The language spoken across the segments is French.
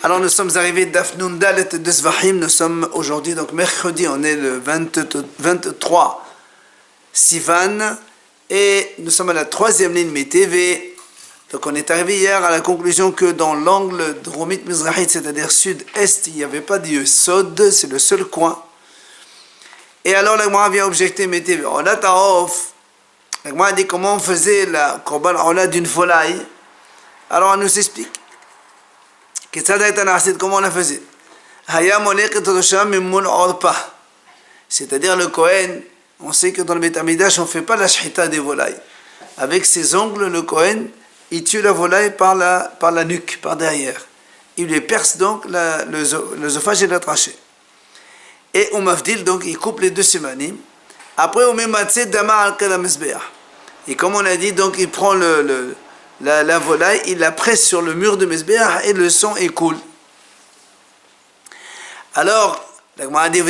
Alors nous sommes arrivés Daf Nun Dalet de Zvahim, nous sommes aujourd'hui, donc mercredi, on est le 23 Sivan, et nous sommes à la troisième ligne MTV. Donc on est arrivé hier à la conclusion que dans l'angle Dromit Mizrahit, c'est-à-dire sud-est, il n'y avait pas d'Yesod, c'est le seul coin. Et alors la Gemara vient objecter MTV. On a Taof, la Gemara dit comment on faisait la Korban Ola d'une volaille. Alors on nous explique. Comment on la faisait? C'est-à-dire le Kohen, on sait que dans le Beth Amidash on ne fait pas la shchita des volailles. Avec ses ongles, le Kohen, il tue la volaille par la nuque, par derrière. Il lui perce donc l'œsophage et la trachée. Et au mafdil, donc il coupe les deux simanim. Après, on met matzeh dama al kalamesbeah. Et comme on a dit, donc il prend la volaille, il la presse sur le mur de Mesbeah et le sang écoule. Alors, la Gemara dit,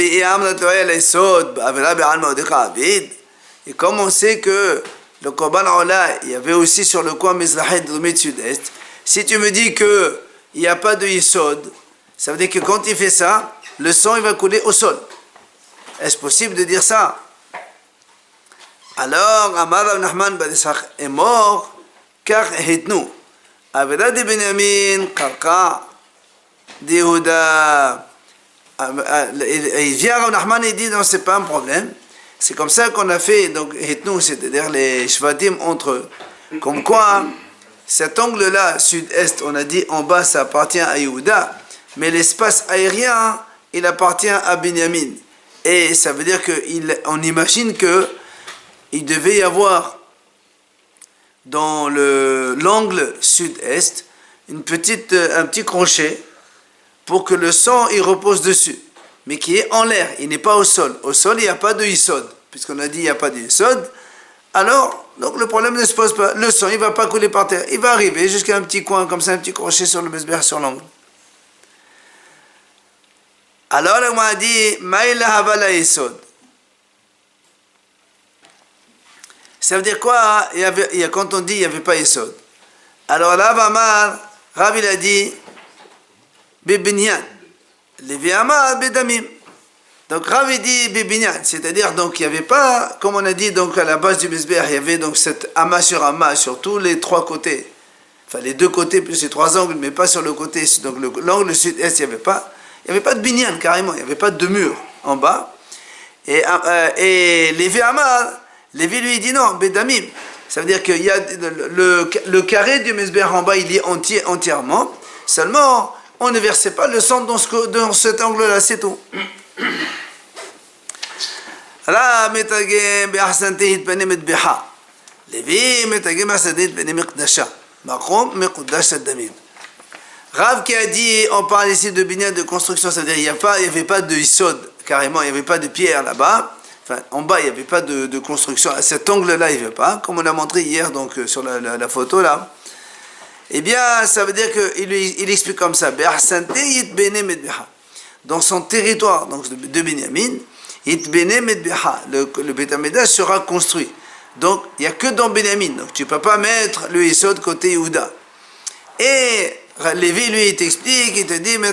et comme on sait que le Korban Ola, il y avait aussi sur le coin Mizrahit de sud-est, si tu me dis qu'il n'y a pas de Yisod, ça veut dire que quand il fait ça, le sang il va couler au sol. Est-ce possible de dire ça? Alors, Amar Rav Nachman ben Ishaq est mort, car hitnu Aveda de Benyamin Karka de Yehuda. Il vient Rav Nachman et dit non, c'est pas un problème. C'est comme ça qu'on a fait, donc hitnu, c'est-à-dire les shvatim entre eux. Comme quoi, cet angle-là, sud-est, on a dit en bas, ça appartient à Yehuda, mais l'espace aérien, il appartient à Benyamin. Et ça veut dire qu'on imagine qu'il devait y avoir dans l'angle sud-est un petit crochet pour que le sang il repose dessus, mais qui est en l'air, il n'est pas au sol. Au sol, il n'y a pas de Yisod, puisqu'on a dit il n'y a pas de Yisod. Alors, donc le problème ne se pose pas. Le sang, il ne va pas couler par terre. Il va arriver jusqu'à un petit coin, comme ça, un petit crochet sur le mesber, sur l'angle. Alors, on m'a dit, Maïla Havala Yisod. Ça veut dire quoi? Quand on dit il n'y avait pas Yesod. Alors là, Rav il a dit Bebinyan. Lévi Amar Bedamim. Donc Rav il dit Bebinyan, c'est-à-dire donc il n'y avait pas, comme on a dit donc à la base du Mesber, il y avait donc cette amas sur tous les trois côtés, enfin les deux côtés plus les trois angles, mais pas sur le côté, donc l'angle sud-est, il n'y avait pas de binyan carrément, il n'y avait pas de mur en bas. Et Lévi Amar, Lévi lui dit non, Bedamim. Ça veut dire qu'il y a le carré du Mesber en bas, il est entièrement. Seulement, on ne versait pas le sang dans cet angle-là, c'est tout. Là, Metagem Be'ahsantehit Bene Medbeha. Lévi Metagem Be'ahsantehit Bene Mekdasha. Makom Mekdash Damim. Rav qui a dit, on parle ici de binyan de construction, c'est-à-dire il n'y avait pas de Yisod, carrément, il n'y avait pas de pierre là-bas. Enfin, en bas, il n'y avait pas de construction. À cet angle-là, il n'y avait pas, comme on l'a montré hier donc, sur la photo là. Eh bien, ça veut dire qu'il explique comme ça. Dans son territoire donc de Benyamin, le Beth Amidash sera construit. Donc, il n'y a que dans Benyamin. Donc, tu ne peux pas mettre le Yisod côté Yehuda. Et Lévi, lui, il t'explique, il te dit, lui,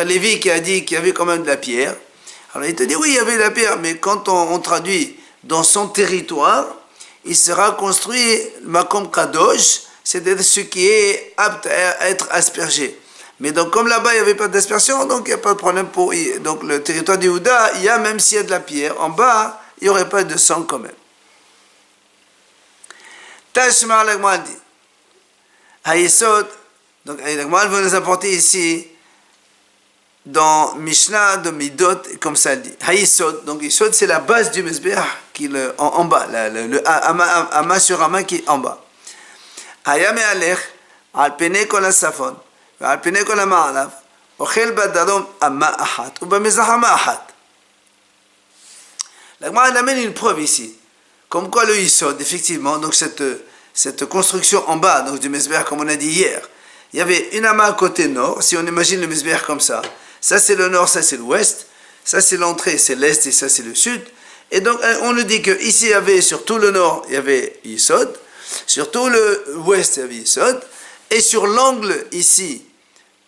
Lévi qui a dit qu'il y avait quand même de la pierre. Alors il te dit oui, il y avait de la pierre, mais quand on traduit dans son territoire, il sera construit Makom Kadosh, c'est-à-dire ce qui est apte à être aspergé. Mais donc comme là-bas il n'y avait pas d'aspersion, donc il n'y a pas de problème pour donc le territoire d'Yehuda, il y a même s'il y a de la pierre, en bas il n'y aurait pas de sang quand même. Tashma l'Agma dit, Hayesod, donc l'Agma va nous apporter ici dans Mishnah de Midot, comme ça dit. Hayesod, donc Yesod c'est la base du Mesber qui en bas, le Ama sur Ama qui est en bas. Hayame Alech, Alpene kol Safon, Alpene kol Ma'alav, Ochel Badarom Ama Ahat, ou Bamezah Ama Ahat. L'Agma amène une preuve ici. Comme quoi le Yisod, effectivement, donc cette construction en bas donc du Mesber, comme on a dit hier, il y avait une amas côté nord, si on imagine le Mesber comme ça c'est le nord, ça c'est l'ouest, ça c'est l'entrée, c'est l'est et ça c'est le sud. Et donc on nous dit que ici il y avait sur tout le nord, il y avait Yisod, Sur tout le ouest, il y avait Yesod. Et sur l'angle ici,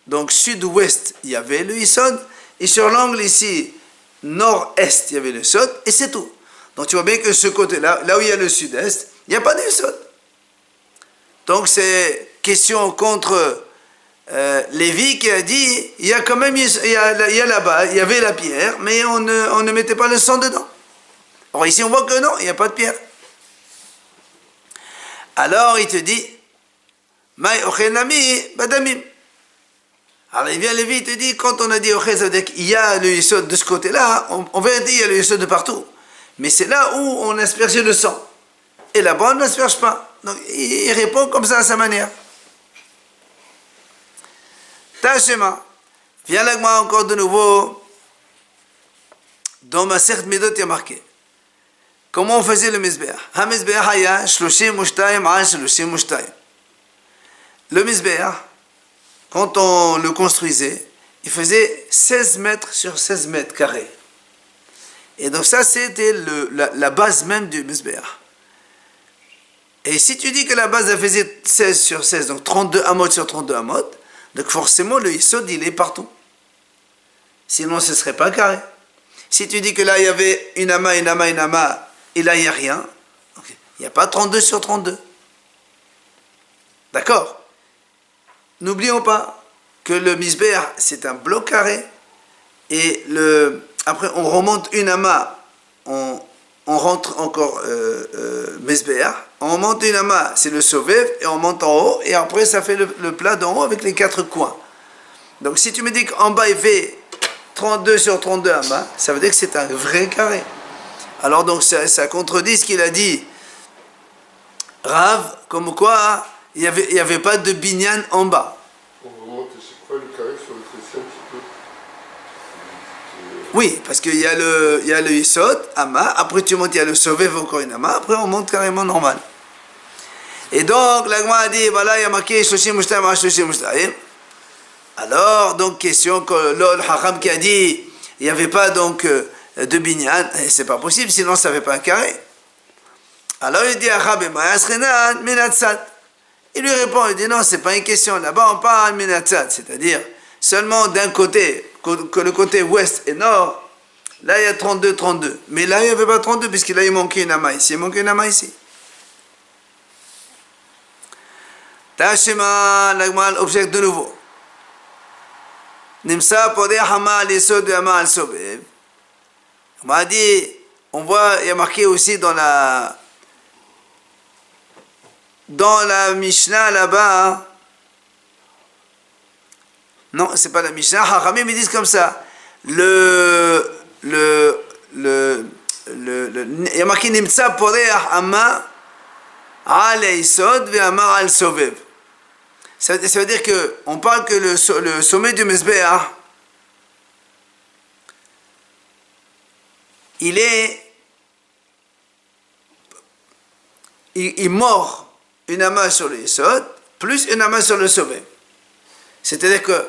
donc sud-ouest, il y avait le Yesod. Et sur l'angle ici, nord-est, il y avait le Yesod. Et c'est tout. Donc tu vois bien que ce côté-là, là où il y a le sud-est, il n'y a pas de Yesod. Donc c'est question contre Lévi qui a dit, il y a quand même, il y a là-bas, il y avait la pierre, mais on ne mettait pas le sang dedans. Or ici on voit que non, il n'y a pas de pierre. Alors il te dit, Maï ochenami badamim. Alors il vient Lévi, il te dit, quand on a dit ochet, ça veut dire qu'il y a le yesod de ce côté-là, on va dire il y a le yesod de partout. Mais c'est là où on aspergeait le sang. Et là-bas on n'asperge pas. Donc il répond comme ça à sa manière. Tachema. Viens là encore de nouveau. Dans ma certe Midot, il y a marqué. Comment on faisait le Mizbeach? Ha Mizbeach haya, shloshim ushtayim al shloshim ushtayim. Le Mizbeach, quand on le construisait, il faisait 16 mètres sur 16 mètres carrés. Et donc ça, c'était la base même du Mizbeach. Et si tu dis que la base, elle faisait 16 sur 16, donc 32 amot sur 32 amot, donc forcément, le Yesod, il est partout. Sinon, ce ne serait pas carré. Si tu dis que là, il y avait une ama, et là, il n'y a rien, il n'y a pas 32 sur 32. D'accord? N'oublions pas que le Mizbeach, c'est un bloc carré, et après, on remonte une ama, on rentre encore Mizbeach, on monte une ama, c'est le Sovev, et on monte en haut, et après, ça fait le plat d'en haut avec les 4 coins. Donc, si tu me dis qu'en bas, il fait 32 sur 32 amas, ça veut dire que c'est un vrai carré. Alors, donc, ça contredit ce qu'il a dit Rav, comme quoi, il n'y avait pas de binyan en bas. On remonte, c'est quoi le carré sur le tracé un petit peu? Oui, parce qu'il y a le Yesod, ama, après tu montes, il y a le Sovev, encore une ama, après on monte carrément normal. Et donc, l'Agma a dit, voilà, il y a marqué Shoshim Mushtayim, Shoshim Mushtayim. Alors, donc, question que le Hacham qui a dit, il n'y avait pas donc de binyan, c'est pas possible, sinon ça ne fait pas un carré. Alors il dit, il lui répond, il dit, non, c'est pas une question, là-bas on parle minatzat, c'est-à-dire seulement d'un côté, que le côté ouest et nord, là il y a 32. Mais là il n'y avait pas 32, puisqu'il il manquait une ama ici, il manquait une ama ici. Tashima, l'agmal objecte de nouveau. Nimsa podeh hama al-yesod hama al-sobev. On m'a dit, on voit, il y a marqué aussi dans la Mishnah là-bas. Hein. Non, c'est pas la Mishnah. Hachamim ils disent comme ça. Il y a marqué Nimsa podeh hama al-yesod hama al-sobev. Ça veut dire qu'on parle que le sommet du Mizbeach, il mord une ama sur le Yesod, plus une ama sur le sommet. C'est-à-dire que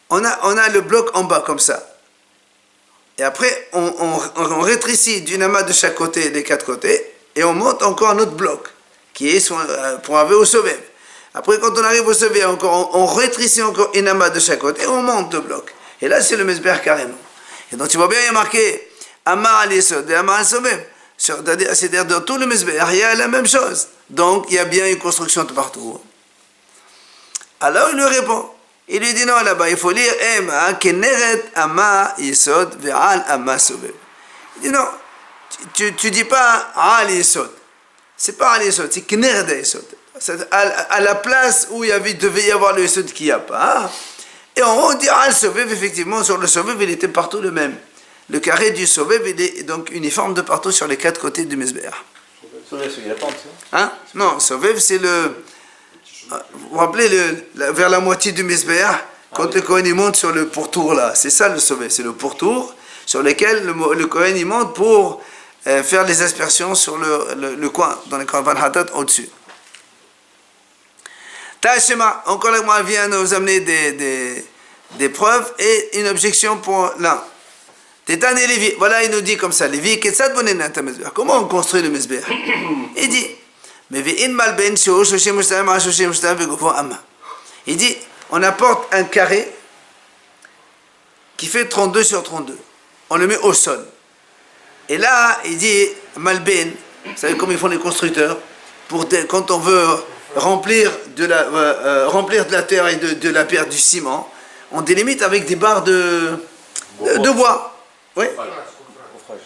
on a le bloc en bas comme ça. Et après, on rétrécit d'une ama de chaque côté, des 4 côtés, et on monte encore un autre bloc, qui est pour arriver au sommet. Après, quand on arrive au sommet, on rétrécit encore une ama de chaque côté et on monte le bloc. Et là, c'est le Mizbeach carrément. Et donc, tu vois bien, il y a marqué Ama al-Yesod et Ama al-Sobev. C'est-à-dire, dans tout le Mizbeach, il y a la même chose. Donc, il y a bien une construction de partout. Alors, il lui répond. Il lui dit non, là-bas, il faut lire Ema, Keneret, Ama, Yesod, Ve'al, Ama, Sobev. Il dit non, tu dis pas al-Yesod. C'est pas al-Yesod, c'est Keneret al-Yesod. À la place où devait y avoir le Yesod qu'il n'y a pas. Et on dit, le Sovev, effectivement, sur le Sovev, il était partout le même. Le carré du Sovev, il est donc uniforme de partout sur les 4 côtés du Mizbeach. Sovev, c'est la pente, hein? Non, Sovev, c'est le... Vous vous rappelez, vers la moitié du Mizbeach, quand le Kohen il monte sur le pourtour, là, c'est ça le Sovev, c'est le pourtour sur lequel le Kohen il monte pour faire les aspersions sur le coin, dans les Korban Hatat au-dessus. Tashema, encore là, moi, vient nous amener des preuves et une objection pour l'un. Tétan et Lévi, voilà, il nous dit comme ça, Lévi, comment on construit le Mizbeach? Il dit, מביאים מלבן שהוא 32 על 32 וגופו אמה. Il dit, on apporte un carré qui fait 32 sur 32. On le met au sol. Et là, il dit, malben, vous savez comme ils font les constructeurs, quand on veut remplir de la terre et de la pierre, du ciment, on délimite avec des barres de bois. Oui.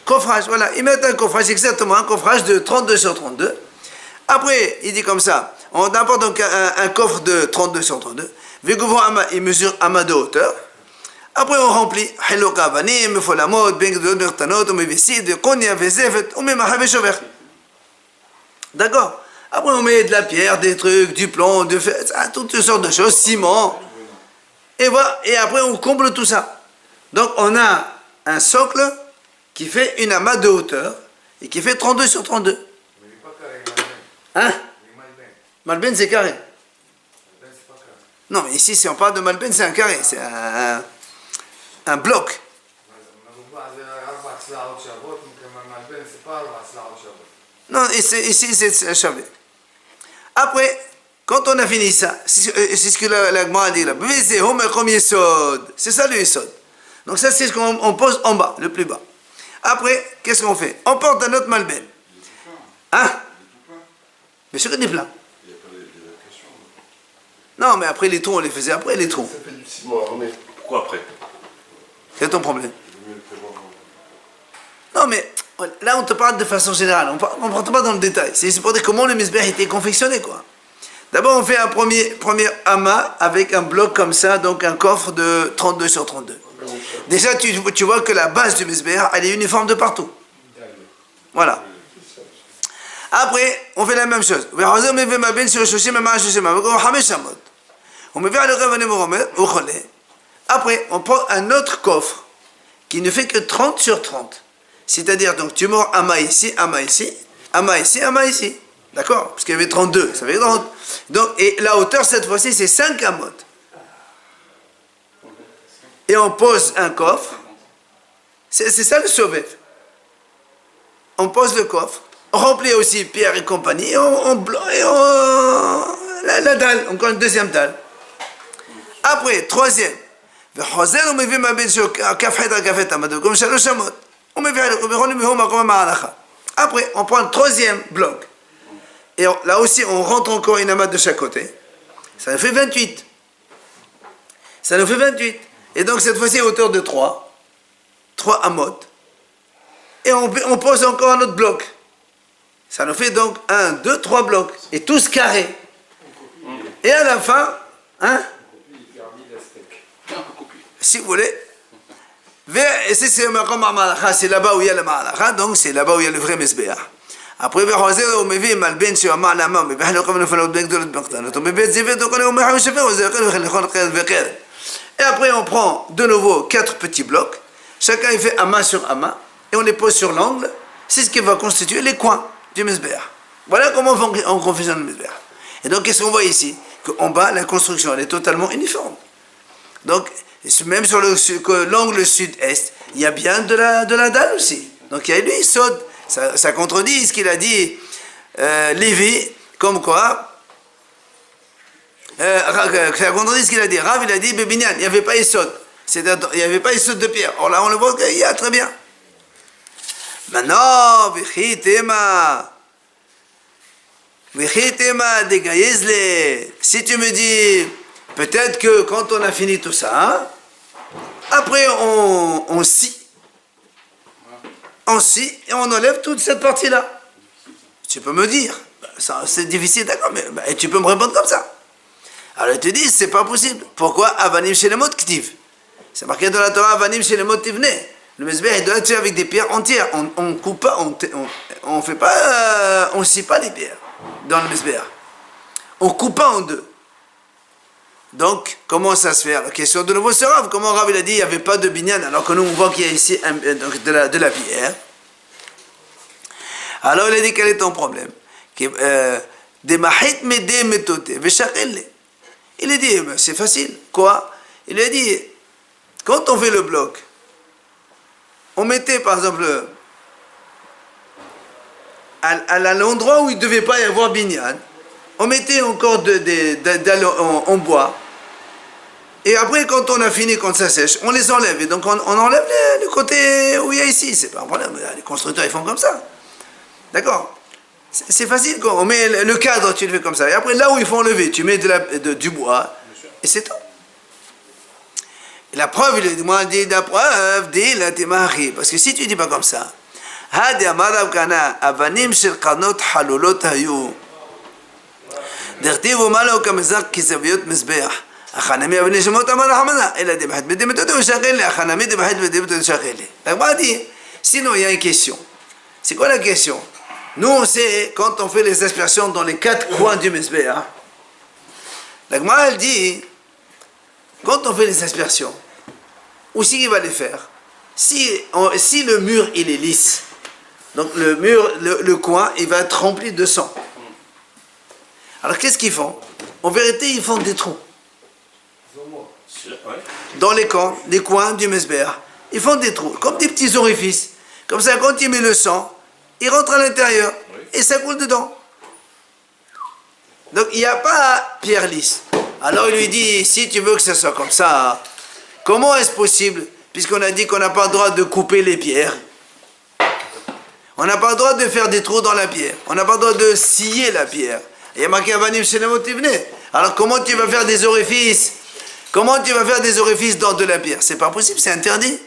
Coffrage, voilà. Ils mettent un coffrage, exactement, un coffrage de 32 sur 32. Après, il dit comme ça, on apporte donc un coffre de 32 sur 32. Il mesure amas de hauteur. Après, on remplit. D'accord. Après, on met de la pierre, des trucs, du plomb, toutes sortes de choses, ciment. Et voilà. Et après, on comble tout ça. Donc, on a un socle qui fait une amas de hauteur et qui fait 32 sur 32. Hein? Malben, c'est carré. Non, mais ici, si on parle de Malben, c'est un carré, c'est un bloc. Non, ici, c'est un chavé. Après, quand on a fini ça, c'est ce que la Gemara a dit là. C'est ça le Yesod. Donc ça, c'est ce qu'on pose en bas, le plus bas. Après, qu'est-ce qu'on fait? On porte un autre Malben. Hein? Bien sûr qu'il est plein. Non, mais après les trous, on les faisait après les trous. Ça fait du ciment armé. Pourquoi après? C'est ton problème. Non, mais là, on te parle de façon générale. On ne rentre pas dans le détail. C'est pour dire comment le misbeh était confectionné, quoi. D'abord, on fait un premier amas avec un bloc comme ça, donc un coffre de 32 sur 32. Déjà, tu vois que la base du misbeh, elle est uniforme de partout. Voilà. Après, on fait la même chose. Après, on prend un autre coffre qui ne fait que 30 sur 30. C'est-à-dire, donc, tu mords amas ici, amas ici, amas ici, amas ici. D'accord? Parce qu'il y avait 32, ça fait 30. Donc, et la hauteur, cette fois-ci, c'est 5 amot. Et on pose un coffre. C'est ça le sovev. On pose le coffre. On remplit aussi pierre et compagnie. La dalle, encore une deuxième dalle. Après, troisième. Après, on prend un troisième bloc. Et là aussi, on rentre encore une amas de chaque côté. Ça nous fait 28. Ça nous fait 28. Et donc, cette fois-ci, à hauteur de 3 amot. Et on pose encore un autre bloc. Ça nous fait donc 1, 2, 3 blocs. Et tous carrés. Et à la fin, hein? Si vous voulez. Et c'est là-bas où il y a le ma'alacha, donc c'est là-bas où il y a le vrai mesbéach. Après, on met malben sur ma'alama, et après on prend de nouveau 4 petits blocs. Chacun il fait amas sur amas. Et on les pose sur l'angle. C'est ce qui va constituer les coins du mesbéach. Voilà comment on confectionne le mesbéach. Et donc, qu'est-ce qu'on voit ici? Qu'en bas, la construction, elle est totalement uniforme. Donc, même sur l'angle sud-est, il y a bien de la dalle aussi. Donc, il y a lui, Sod. Ça contredit ce qu'il a dit Lévi, comme quoi. Ça contredit ce qu'il a dit. Rav, il a dit Bébinian, il n'y avait pas Isod. Il n'y avait pas Isod de pierre. Or là, on le voit qu'il y a très bien. Maintenant, si tu me dis, peut-être que quand on a fini tout ça, après on scie et on enlève toute cette partie-là. Tu peux me dire, c'est difficile, d'accord, mais tu peux me répondre comme ça. Alors ils te disent, c'est pas possible. Pourquoi Avanim chez les mots ktiv? C'est marqué dans la Torah, Avanim chez les mots tivne. Le mesbeh, il doit être fait avec des pierres entières. On coupe pas, on fait pas, on scie pas les pierres dans le mesbeh. On coupe pas en deux. Donc, comment ça se fait? La question de nouveau sur Rav. Comment Rav il a dit il n'y avait pas de binyan alors que nous on voit qu'il y a ici de la pierre. Alors il a dit quel est ton problème? Il a dit c'est facile. Quoi? Il a dit quand on fait le bloc, on mettait par exemple à l'endroit où il ne devait pas y avoir binyan, on mettait encore dalles en bois. Et après, quand on a fini, quand ça sèche, on les enlève. Et donc, on enlève le côté où il y a ici. C'est pas un problème. Les constructeurs, ils font comme ça. D'accord? C'est facile. Quoi. On met le cadre, tu le fais comme ça. Et après, là où il faut enlever, tu mets du bois. Et c'est tout. Et la preuve, il dit la preuve, dit la timari. Parce que si tu dis pas comme ça, Hadi amarav kana avanim shel karnot halulot hayu. דכתיב ומעלה כמזרק כזוויות מזבח. החנמי אבני שמות אמר רחמנה. אלא דבחת בדמתו ושאכל לי. החנמי דבחת בדמתו ושאכל לי. La Gemara dit, sinon il y a une question. C'est quoi la question? Nous on sait, quand on fait les aspersions dans les quatre coins du Mizbeach, la Gemara elle dit, quand on fait les aspersions, où c'est qu'il va les faire? Si le mur il est lisse, donc le mur, le coin, il va être rempli de sang. Alors qu'est-ce qu'ils font? En vérité, ils font des trous. Dans les coins du Mizbeach. Ils font des trous, comme des petits orifices. Comme ça, quand il met le sang, il rentre à l'intérieur et ça coule dedans. Donc il n'y a pas pierre lisse. Alors il lui dit, si tu veux que ce soit comme ça, comment est-ce possible? Puisqu'on a dit qu'on n'a pas le droit de couper les pierres. On n'a pas le droit de faire des trous dans la pierre. On n'a pas le droit de scier la pierre. Il y a marqué Avanim Shenemot Tivneh. Alors comment tu vas faire des orifices? Comment tu vas faire des orifices dans de la pierre? C'est pas possible, c'est interdit.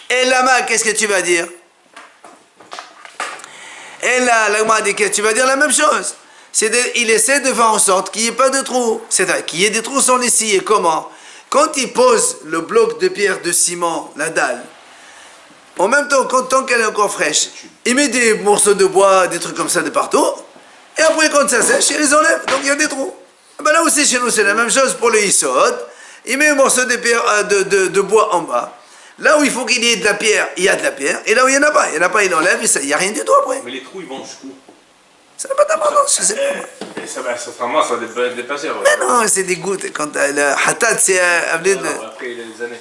Et là-bas, qu'est-ce que tu vas dire? Et là, l'Agma dit que tu vas dire la même chose. Il essaie de faire en sorte qu'il n'y ait pas de trous. C'est-à-dire qu'il y ait des trous sans les scier. Comment? Quand il pose le bloc de pierre de ciment, la dalle, en même temps, tant qu'elle est encore fraîche, il met des morceaux de bois, des trucs comme ça de partout. Et après, quand ça sèche, il les enlève. Donc, il y a des trous. Ben là aussi, chez nous, c'est la même chose pour le Yisod. Il met un morceau de bois en bas. Là où il faut qu'il y ait de la pierre, il y a de la pierre. Et là où il n'y en a pas, il enlève et il n'y a rien du tout après. Mais les trous, ils vont jusqu'où? Ça n'a pas d'importance, je sais pas. Et ça va dépasser. Mais non, c'est des gouttes. Quand le hatat, c'est... Après, il y a des années.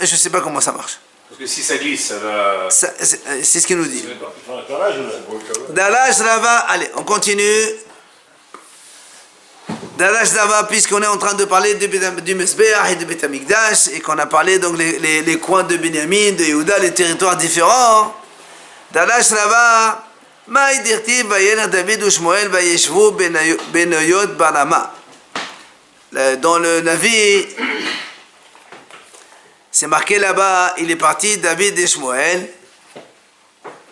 Je ne sais pas comment ça marche. Parce que si ça glisse, ça va... C'est ce qu'il nous dit. Carrelage, Dalash Rava, allez, on continue. Dalash Rava, puisqu'on est en train de parler du Mizbeach et du Beit HaMikdash, et qu'on a parlé donc les coins de Binyamin, de Yehuda, les territoires différents. Dalash Rava, Maï dirti Vayener David ou Shmuel Vayeshvu Benoyot Barama. Dans le Navi, c'est marqué là-bas, il est parti, David et Shmuel.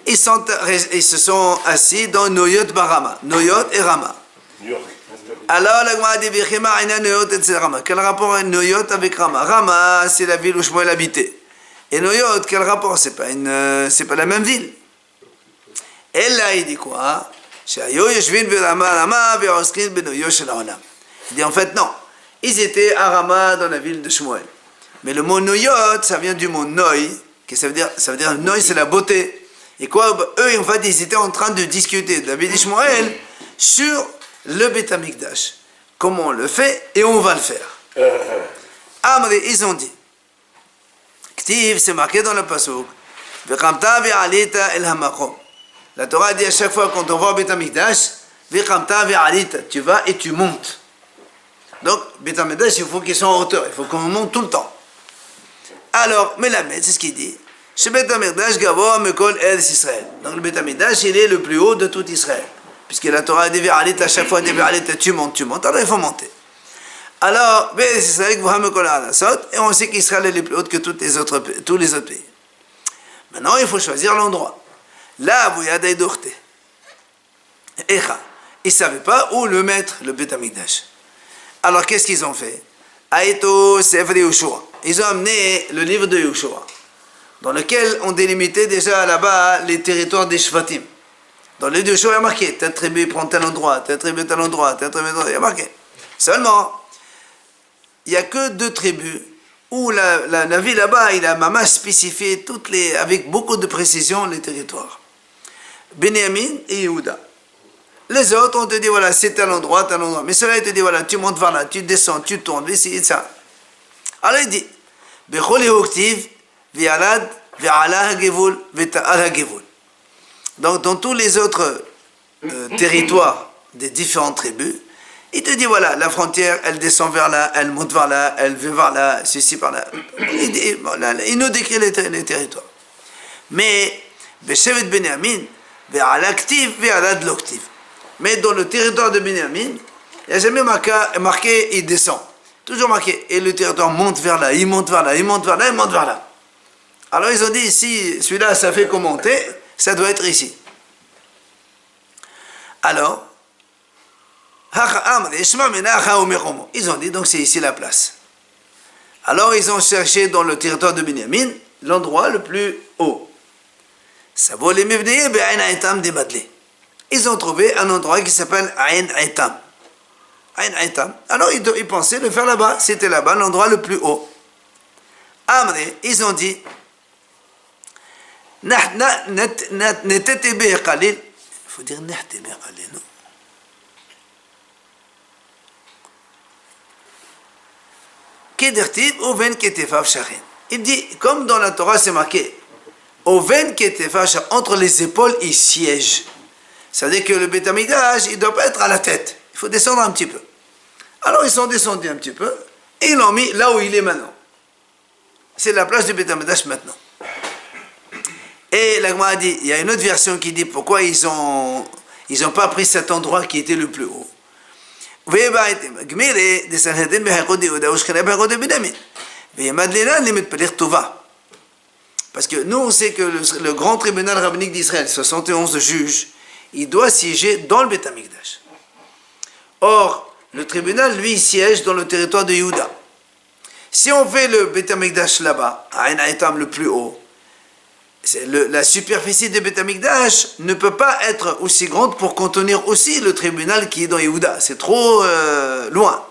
Ils se sont assis dans Noyot Barama. Noyot et Rama. Alors, la Gemara dit, Vichima ina Noyot et Rama. Quel rapport est Noyot avec Rama? Rama, c'est la ville où Shmuel habitait. Et Noyot, quel rapport? C'est pas la même ville. Et là, il dit quoi? Il dit en fait, non. Ils étaient à Rama dans la ville de Shmuel. Mais le mot Noyot, ça vient du mot Noy, qui ça veut dire Noy, c'est la beauté. Et quoi, eux, en fait, ils étaient en train de discuter, David et Shmuel, sur le Beit HaMikdash. Comment on le fait et on va le faire. Amri, ils ont dit. Ktiv, c'est marqué dans le pasuk. V'chamta v'alita el hamakom. La Torah dit à chaque fois quand on va au Beit HaMikdash, v'chamta v'alita, tu vas et tu montes. Donc, Beit HaMikdash, il faut qu'ils soient en hauteur, il faut qu'on monte tout le temps. Alors, Melamed, c'est ce qu'il dit. Ce Beit HaMikdash gavoa mekol Eretz Israël. Donc le Beit HaMikdash, il est le plus haut de tout Israël. Puisque la Torah dit Ve'alit, à chaque fois dit Ve'alit, tu montes. Alors il faut monter. Alors, Eretz Israël gavoa mekol Arasot, et on sait qu'Israël est plus haut que tous les autres pays. Maintenant, il faut choisir l'endroit. Là, vous y avez des Echa. Ils ne savaient pas où le mettre, le Beit HaMikdash. Alors qu'est-ce qu'ils ont fait? Aïto Sefer Yehoshua. Ils ont amené le livre de Yehoshua, dans lequel on délimitait déjà là-bas les territoires des Shvatim. Dans le livre de Yehoshua, il y a marqué telle tribu prend tel endroit, telle tribu tel endroit, telle tribu tel endroit. Il y a marqué. Seulement, il n'y a que 2 tribus où la vie là-bas, il a maman spécifié avec beaucoup de précision les territoires. Binyamin et Yehuda. Les autres, on te dit, voilà, c'est tel endroit. Mais cela, il te dit, voilà, tu montes vers là, tu descends, tu tournes, ici et ça. Alors il dit, Bechol Yehoktiv, Vialad, Viala Hagevul, Vita'al Hagevul. Donc dans tous les autres territoires des différentes tribus, il te dit voilà, la frontière, elle descend vers là, elle monte vers là, elle va vers là, ceci par là. Il nous décrit les territoires. Mais, Beshevet Benyamin, vers l'actif, vers l'adloctif. Mais dans le territoire de Benyamin, il n'y a jamais marqué, il descend. Toujours marqué. Et le territoire monte vers là, il monte vers là, il monte vers là, il monte vers là. Alors ils ont dit, si celui-là, ça fait commenter, ça doit être ici. Alors, ils ont dit, donc c'est ici la place. Alors ils ont cherché dans le territoire de Benyamin l'endroit le plus haut. Ils ont trouvé un endroit qui s'appelle Ain Aitam. Ain Aitam. Alors ils pensaient le faire là-bas. C'était là-bas l'endroit le plus haut. Amré, ils ont dit, il faut dire non? Il dit, comme dans la Torah c'est marqué, entre les épaules il siège. C'est-à-dire que le Beth Amikdash, il ne doit pas être à la tête. Il faut descendre un petit peu. Alors ils sont descendus un petit peu et ils l'ont mis là où il est maintenant. C'est la place du Beth Amikdash maintenant. Et la Gemara dit, il y a une autre version qui dit pourquoi ils ont pas pris cet endroit qui était le plus haut. Parce que nous on sait que le grand tribunal rabbinique d'Israël, 71 juges, il doit siéger dans le Beth Amikdash. Or, le tribunal, lui, siège dans le territoire de Yehuda. Si on fait le Beth Amikdash là-bas, à Ain Aitam le plus haut, la superficie du Beth Amikdash ne peut pas être aussi grande pour contenir aussi le tribunal qui est dans Yehuda. C'est trop loin.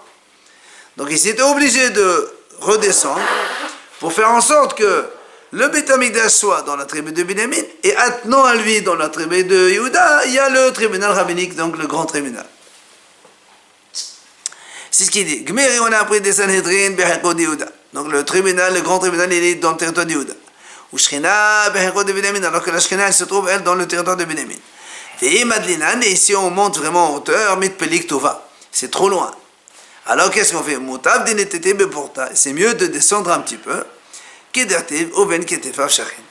Donc ils étaient obligés de redescendre pour faire en sorte que le Beth Amikdash soit dans la tribu de Binyamin et attenant à lui dans la tribu de Yehuda, il y a le tribunal rabbinique, donc le grand tribunal. C'est ce qu'il dit. Gmeri, on a appris des Sanhedrin, Behekod Yehuda. Donc le tribunal, le grand tribunal, il est dans le territoire de Yehuda. Ou Shechina, Behekod de Binyamin, alors que la Shechina, elle se trouve, elle, dans le territoire de Binyamin. Et Madlinan, et ici on monte vraiment en hauteur, Mitpelik Tova. C'est trop loin. Alors qu'est-ce qu'on fait? Moutav dinetete beporta. C'est mieux de descendre un petit peu.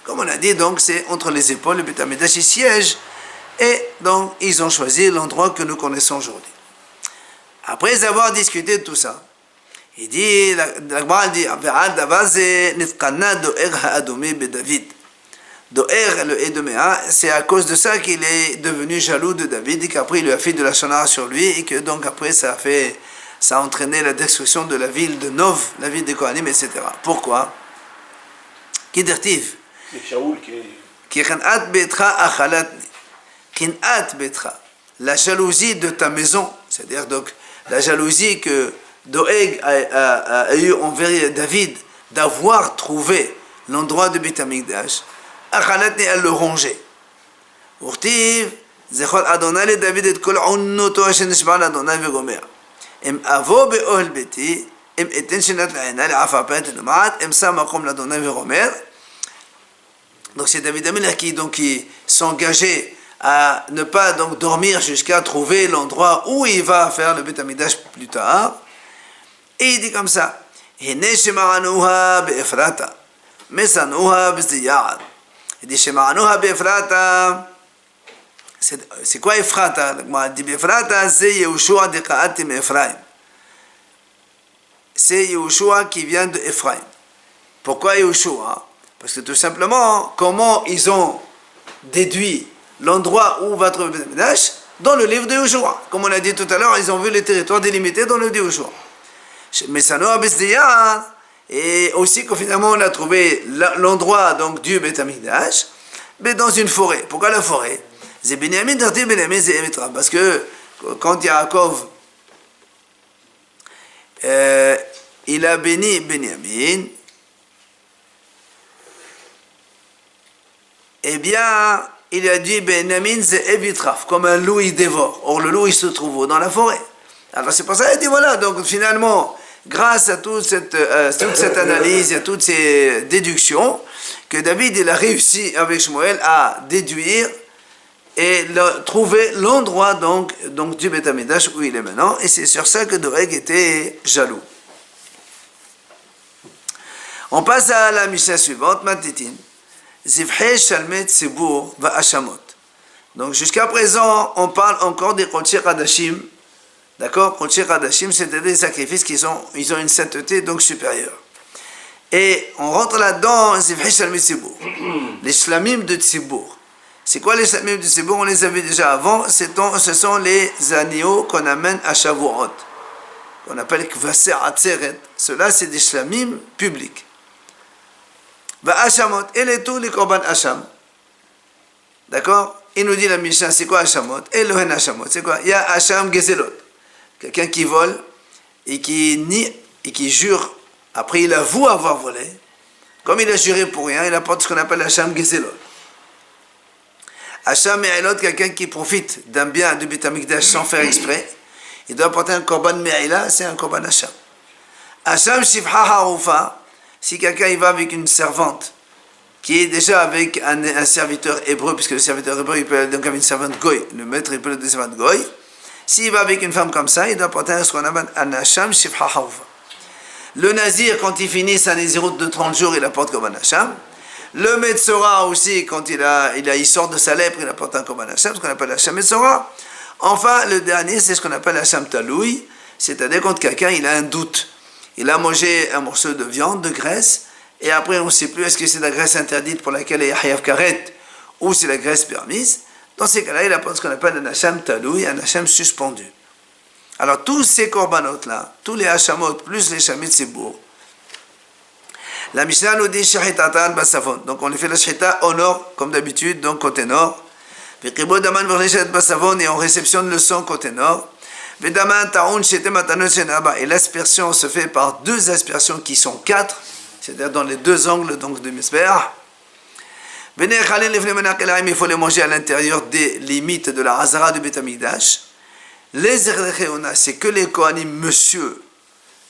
Comme on a dit, donc c'est entre les épaules, le Beth Amikdash il siège, et donc ils ont choisi l'endroit que nous connaissons aujourd'hui. Après avoir discuté de tout ça, il dit, la Gemara dit, Doer, le Édoméa, c'est à cause de ça qu'il est devenu jaloux de David, et qu'après il lui a fait de la shonara sur lui, et que donc après ça a entraîné la destruction de la ville de Nov, la ville des Kohanim, etc. Pourquoi? Kidertiv. Ki khinat betra achalatni. Khinat betra. La jalousie de ta maison, c'est-à-dire donc la jalousie que Doeg a eu envers David d'avoir trouvé l'endroit de Beth Amikdash. Achalatni, elle le rongeait. Urtiv, zechol Adonai le David et kol unnoto asher nishba l'Adonai vegomer. Em avo be'ohel beti. Donc c'est David Amelech qui s'engageait à ne pas donc dormir jusqu'à trouver l'endroit où il va faire le Beth Amikdash plus tard. Et il dit comme ça, il dit c'est quoi Ephrata? Il dit Ephrata c'est Yehoshua de Ka'atim Ephraim. C'est Yehoshua qui vient de Ephraim. Pourquoi Yehoshua? Parce que tout simplement, comment ils ont déduit l'endroit où va trouver Beth Amikdash? Dans le livre de Yehoshua. Comme on a dit tout à l'heure, ils ont vu les territoires délimités dans le livre de Yehoshua. Mais Sanoa Besdiyah, et aussi que finalement on a trouvé l'endroit donc du Beth Amikdash, mais dans une forêt. Pourquoi la forêt? C'est Binyamin, Binyamin, c'est Emitra. Parce que quand Yaakov il a béni Benyamin, eh bien, il a dit Benyamin c'est Evitraf, comme un loup il dévore. Or, le loup il se trouve dans la forêt. Alors, c'est pour ça qu'il dit voilà, donc finalement, grâce à toute cette analyse, à toutes ces déductions, que David il a réussi avec Shmuel à déduire et trouver l'endroit donc du Beth Amikdash où il est maintenant, et c'est sur ça que Doeg était jaloux. On passe à la Mishnah suivante, Matitin. Zivhei Shalmet Tzibur Va'ashamot. Donc jusqu'à présent, on parle encore des Kodesh Hadashim. D'accord? Kodesh Hadashim, c'est-à-dire des sacrifices ils ont une sainteté donc supérieure. Et on rentre là-dedans, Zivhei Shalmet Tzibur. Les Shlamim de Tzibur. C'est quoi les Shlamim de Tzibur? On les a vus déjà avant. Ce sont les agneaux qu'on amène à Shavuot. On appelle Kvaser Atzeret. Ceux-là, c'est des Shlamim publics. Va'ashamot, et les tous les korban hacham. D'accord? Il nous dit la Mishnah, c'est quoi hachamot? Elohen hachamot, c'est quoi? Il y a hacham gezelot. Quelqu'un qui vole et qui nie et qui jure, après il avoue avoir volé. Comme il a juré pour rien, il apporte ce qu'on appelle hacham gezelot. Hacham me'ilot, quelqu'un qui profite d'un bien du Beth Amikdash sans faire exprès. Il doit apporter un korban me'ila, c'est un korban hacham. Hacham shifha harufa. Si quelqu'un y va avec une servante qui est déjà avec un serviteur hébreu, puisque le serviteur hébreu il peut aller donc avec une servante goy, le maître il peut aller avec une servante goy. S'il va avec une femme comme ça, il doit porter ce qu'on appelle un hacham shifha haufa. Le nazir, quand il finit sa naziroute de 30 jours, il apporte comme un hacham. Le metzora aussi, quand il sort de sa lèpre, il apporte un comme un hacham, ce qu'on appelle hacham metzora. Enfin, le dernier, c'est ce qu'on appelle hacham taloui, c'est-à-dire quand quelqu'un il a un doute. Il a mangé un morceau de viande, de graisse, et après on ne sait plus est-ce que c'est la graisse interdite pour laquelle il y a hayav karet, ou c'est la graisse permise. Dans ces cas-là, il apporte ce qu'on appelle un hacham taloui, un hacham suspendu. Alors tous ces korbanot-là, tous les hachamot, plus les shamit sibour, la Mishnah nous dit shahitatan basavon. Donc on les fait la shahita au nord, comme d'habitude, donc côté nord. Et on réceptionne le sang côté nord. Et l'aspersion se fait par deux aspersions qui sont quatre, c'est-à-dire dans les deux angles donc de Misbéach. Il faut les manger à l'intérieur des limites de la Hazara du Beth Amikdash. Les Erdécheona, c'est que les Kohanim, monsieur,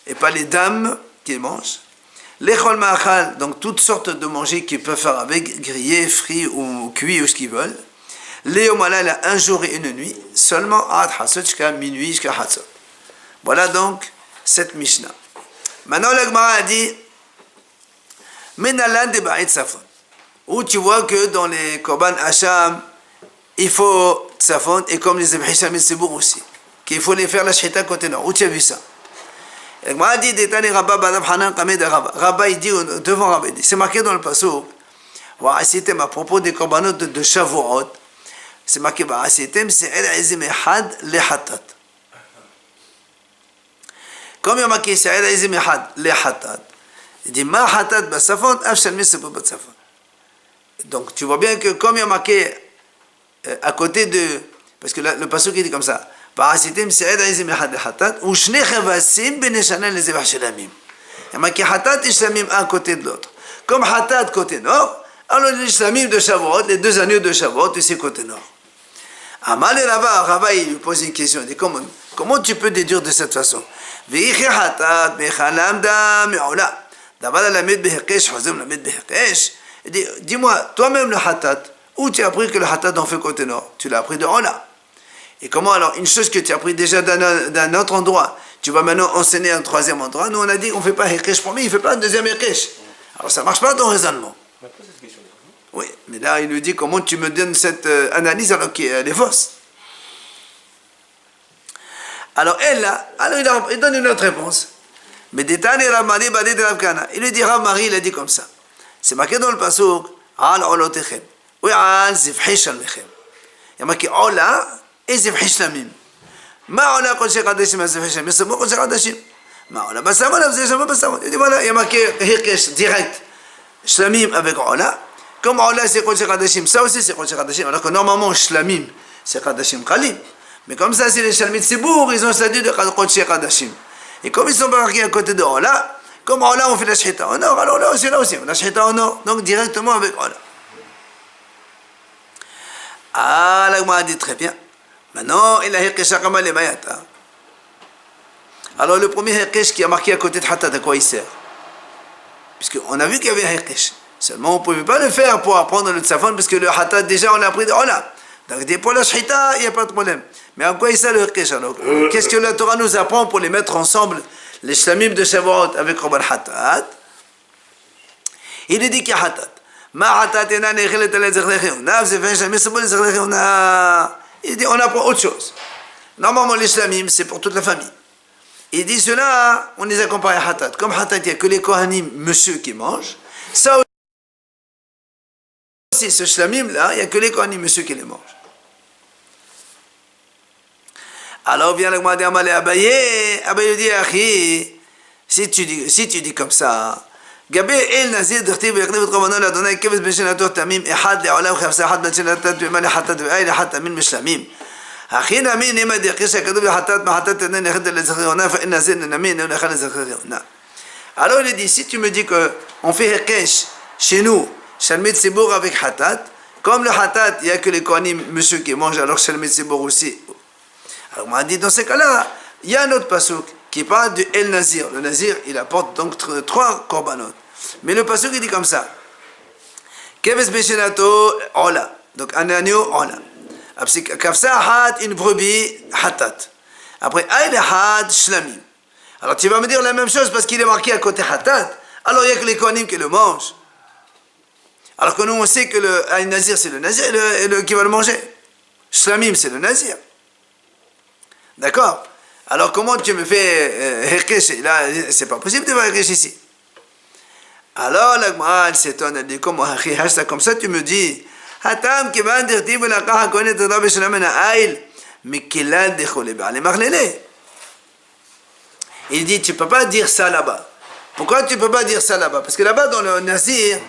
et pas les dames qui les mangent. Les Chol Ma'achal, donc toutes sortes de manger qu'ils peuvent faire avec, grillé, frit ou cuit ou ce qu'ils veulent. Les Yomalal, un jour et une nuit, seulement à Hatzot jusqu'à minuit, jusqu'à Hatzot. Voilà donc cette Mishnah. Maintenant, la Gemara a dit Menalan de Ba'it Safon. Où tu vois que dans les Korban Hacham, il faut Safon, et comme les Zebhisham et Sebour aussi, qu'il faut les faire la Shita côté nord. Où tu as vu ça? La Gemara a dit Détani Rabba Badab Hanan Kamed Rabba. Rabba, il dit devant Rabba, c'est marqué dans le Passouk. C'était à propos des Korbanot de Shavuot. C'est marqué Ba'asitem, c'est El Azim Ehad le Hatat. Comme il y a marqué c'est El Azim Ehad le Hatat, il dit Ma Hatat Basafon, Afshal Misabou Basafon. Donc tu vois bien que comme il y a marqué à côté de. Parce que le pasuk il dit comme ça Ba'asitem, c'est El Azim Ehad le Hatat, ou Shne Chavasim Beneshana le Zebach Shelamim. Il y a marqué Hatat et Shlamim un côté de l'autre. Comme Hatat côté nord, alors les Shlamim de Shavuot, les deux agneaux de Shavuot, c'est côté nord. Amal et Rava, il lui pose une question. Il dit comment tu peux déduire de cette façon? Il dit dis-moi, toi-même le hatat, où tu as appris que le hatat en fait côté nord? Tu l'as appris de Ola. Et comment alors, une chose que tu as appris déjà d'un autre endroit, tu vas maintenant enseigner un troisième endroit? Nous on a dit on ne fait pas Hekesh premier, il ne fait pas un deuxième Hekesh. Alors ça ne marche pas ton raisonnement. Oui, mais là, il lui dit comment tu me donnes cette analyse alors qu'elle est fausse. Alors il donne une autre réponse. Mais Détani Ramari Badi de Ravkana. Il lui dit Ramari, il a dit comme ça. C'est marqué dans le pasuk Al Olotechem. Oui, Al Zivhi Shalmechem. Il y a marqué Ola et Zivhi Shlamim. Ma Ola Kodesh Kadashim Zivhi Shlamim. C'est moi Kodesh Kadashim. Ma Ola Bassamon, Zivhi Bassamon. Il dit voilà, il y a marqué Hirkesh direct. Shlamim avec Ola. Comme Ola c'est Kodesh Kadashim, ça aussi c'est Kodesh Kadashim. Alors que normalement Shlamim c'est Kadashim Khalim. Mais comme ça c'est les Shalmit Sibour, ils ont le statut de Kodesh Kadashim. Et comme ils sont marqués à côté de Ola, comme Ola on fait la Shita au nord, alors là aussi on a la Shita au nord, donc directement avec Ola. Ah, la Gemara dit très bien. Maintenant, il a Hirkesh Akama le Mayata. Alors le premier Hirkesh qui a marqué à côté de Hatat, à quoi il sert? Puisqu'on a vu qu'il y avait un Hirkesh. Seulement, on ne pouvait pas le faire pour apprendre le Tzafon, parce que le Hatat, déjà, on l'a appris de Ola. Donc, pour la shita, il n'y a pas de problème. Mais en quoi il sert le Hekesh alors? Qu'est-ce que la Torah nous apprend pour les mettre ensemble, les shlamim de Shavuot avec Korban Hatat? Il est dit qu'il y a Hatat. Ma Hatat ena nechelet ale zechlecheuna, c'est fait jamais c'est bon les zechlecheuna. Il dit on apprend autre chose. Normalement les shlamim c'est pour toute la famille. Il dit cela, on les a comparés à Hatat. Comme Hatat, il n'y a que les Kohanim, monsieur, qui mangent. Ça aussi, ce shlamim là, il n'y a que les Kohanim, monsieur, qui les mangent. Alors vient le Gmar d'Amalé Abaye, Abaye dit, Achi, si tu dis comme ça, Gabé el Nazir d'Artiv, Yaknev et Komanon, Adonai, Keves Beshenator Tamim, Ehad, Leolam, Khafsa, Had, Benchenatat, Tueman, Hatat, Ve'ay, Hatat, Min, Mishlamim. הכי נמין אם הדרכי שכתוב לחטאת מחטאת תנן נכד לזכריונה ואין זה נמין אם נכד לזכריונה. Alors il dit, si tu me dis qu'on fait Hekesh chez nous, Shalmit Sibour avec Hatat, comme le Hatat, il n'y a que les Kohanim, monsieur qui mange, alors Shalmit Sibour aussi. Alors on m'a dit, dans ces cas-là, il y a un autre pasuk qui parle du El Nazir. Le Nazir, il apporte donc 3 korbanot. Mais le pasuk, il dit comme ça. Keves Beshenato, Ola. Donc un agneau, Ola. Kafsa had, une brebis, hatat. Après, aïd had, shlamim. Alors tu vas me dire la même chose parce qu'il est marqué à côté hatat. Alors il n'y a que les kohanim qui le mangent. Alors que nous on sait que le aïd nazir c'est le nazir qui va le manger. Shlamim c'est le nazir. D'accord? Alors comment tu me fais Hekesh? Là, c'est pas possible de faire Hekesh ici. Alors la Gemara elle s'étonne, elle dit comment comme ça tu me dis. הטעם כיוון דכתיב ולקח הכהן את הדבר בשלם מן העיל מכלל דחולי בעלי מכללה. Il dit tu peux pas dire ça là-bas. Pourquoi tu peux pas dire ça là-bas? Parce que là-bas dans le Nazir,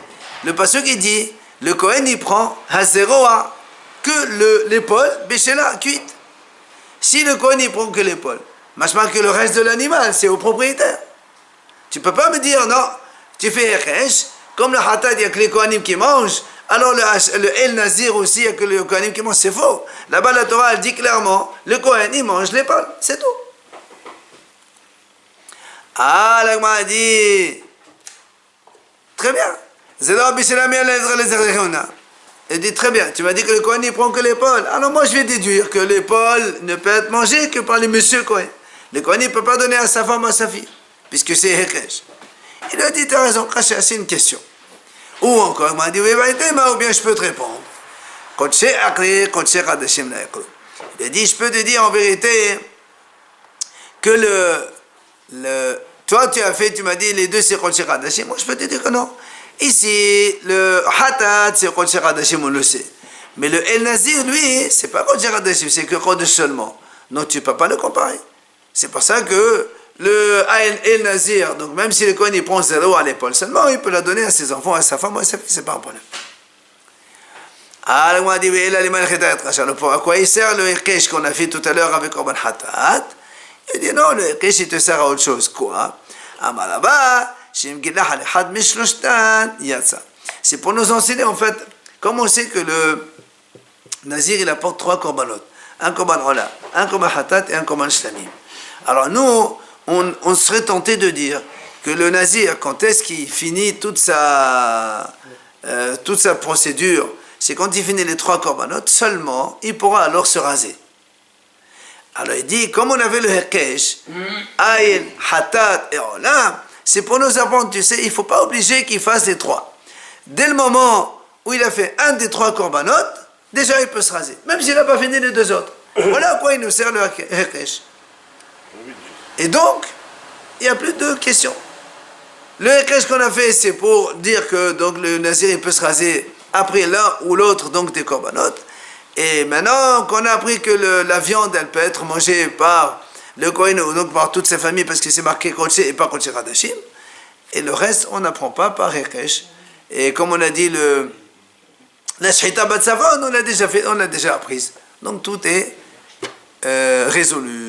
le pasuk il dit le Kohen il prend hazeroa que l'épaule béchela cuite. Si le Kohen il prend que l'épaule, machma que le reste de l'animal c'est au propriétaire. Tu peux pas me dire non, tu fais Hekesh comme le hatat il y a que les Kohanim qui mangent. Alors le El Nazir aussi, il n'y a que le Kohanim qui mange, c'est faux. Là-bas, la Torah, elle dit clairement, le Kohen, il mange l'épaule, c'est tout. Ah, la Gemara dit, très bien. Elle dit, très bien, tu m'as dit que le Kohen, il prend que l'épaule. Alors moi, je vais déduire que l'épaule ne peut être mangée que par les messieurs Kohen. Le Kohen, il ne peut pas donner à sa femme ou à sa fille, puisque c'est Hekesh. Il a dit, tu as raison, c'est une question. Ou encore, il m'a dit, oui, ou bien je peux te répondre. Il a dit, je peux te dire en vérité que toi tu as fait, tu m'as dit, les deux c'est Kodesh Hadashim. Moi je peux te dire que non. Ici, le Hatat c'est Kodesh Hadashim, on le sait. Mais le El Nazir, lui, c'est pas Kodesh Hadashim, c'est que Kodesh seulement. Donc tu ne peux pas le comparer. C'est pour ça que le El Nazir, donc même si le Kohen il prend 0 à l'épaule seulement, il peut la donner à ses enfants, à sa femme ou à sa fille, c'est pas un problème. Alors, on dit, à quoi il sert le Hekesh qu'on a fait tout à l'heure avec Korban Hatat? Il dit non, le Hekesh il te sert à autre chose. Quoi? C'est pour nous enseigner en fait, comme on sait que le Nazir il apporte 3 korbanot, un korban Ola, un korban Hatat et un korban Shlamim. Alors nous, on serait tenté de dire que le Nazir, quand est-ce qu'il finit toute sa procédure, c'est quand il finit les 3 korbanot, seulement il pourra alors se raser. Alors il dit, comme on avait le Hekesh, Aïl, Hatat et Olam, c'est pour nous apprendre, tu sais, il ne faut pas obliger qu'il fasse les 3. Dès le moment où il a fait un des 3 korbanot, déjà il peut se raser, même s'il n'a pas fini les 2 autres. Voilà à quoi il nous sert le Hekesh. Et donc, il n'y a plus de questions. Le Hekesh qu'on a fait, c'est pour dire que donc, le Nazir il peut se raser après l'un ou l'autre donc des korbanot. Et maintenant qu'on a appris que la viande, elle peut être mangée par le Kohen ou donc par toute sa famille parce que c'est marqué Kodesh et pas Kodesh Hadashim. Et le reste, on n'apprend pas par Hekesh. Et comme on a dit, la Shchita Bat Savon, on l'a déjà apprise. Donc tout est résolu.